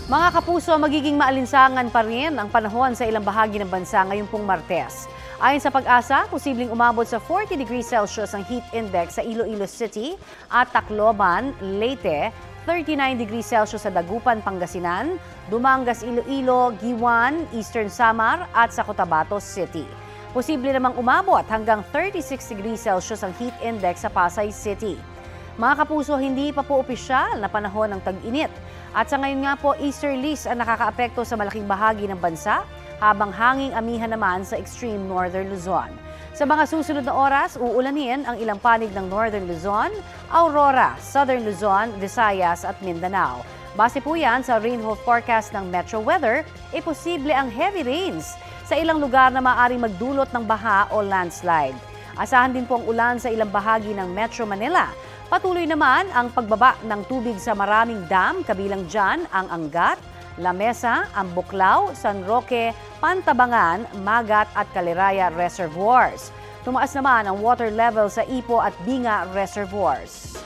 Mga kapuso, magiging maalinsangan pa rin ang panahon sa ilang bahagi ng bansa ngayong pong Martes. Ayon sa Pag-asa, posibleng umabot sa 40 degrees Celsius ang heat index sa Iloilo City at Tacloban, Leyte, 39 degrees Celsius sa Dagupan, Pangasinan, Dumangas, Iloilo, Giwan, Eastern Samar at sa Cotabato City. Posible namang umabot hanggang 36 degrees Celsius ang heat index sa Pasay City. Mga kapuso, hindi pa po opisyal na panahon ng tag-init. At sa ngayon nga po, easterlies ang nakakaapekto sa malaking bahagi ng bansa, habang hanging amihan naman sa extreme northern Luzon. Sa mga susunod na oras, uulanin ang ilang panig ng northern Luzon, Aurora, southern Luzon, Visayas at Mindanao. Base po yan sa rainfall forecast ng Metro Weather, posible ang heavy rains sa ilang lugar na maaaring magdulot ng baha o landslide. Asahan din po ang ulan sa ilang bahagi ng Metro Manila. Patuloy naman ang pagbaba ng tubig sa maraming dam, kabilang dyan ang Angat, Lamesa, Ambuklao, San Roque, Pantabangan, Magat at Caliraya Reservoirs. Tumaas naman ang water level sa Ipo at Binga Reservoirs.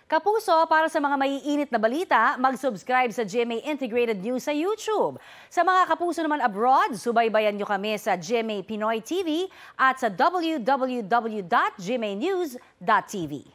Kapuso, para sa mga maiinit na balita, mag-subscribe sa GMA Integrated News sa YouTube. Sa mga kapuso naman abroad, subaybayan nyo kami sa GMA Pinoy TV at sa www.gmanews.tv.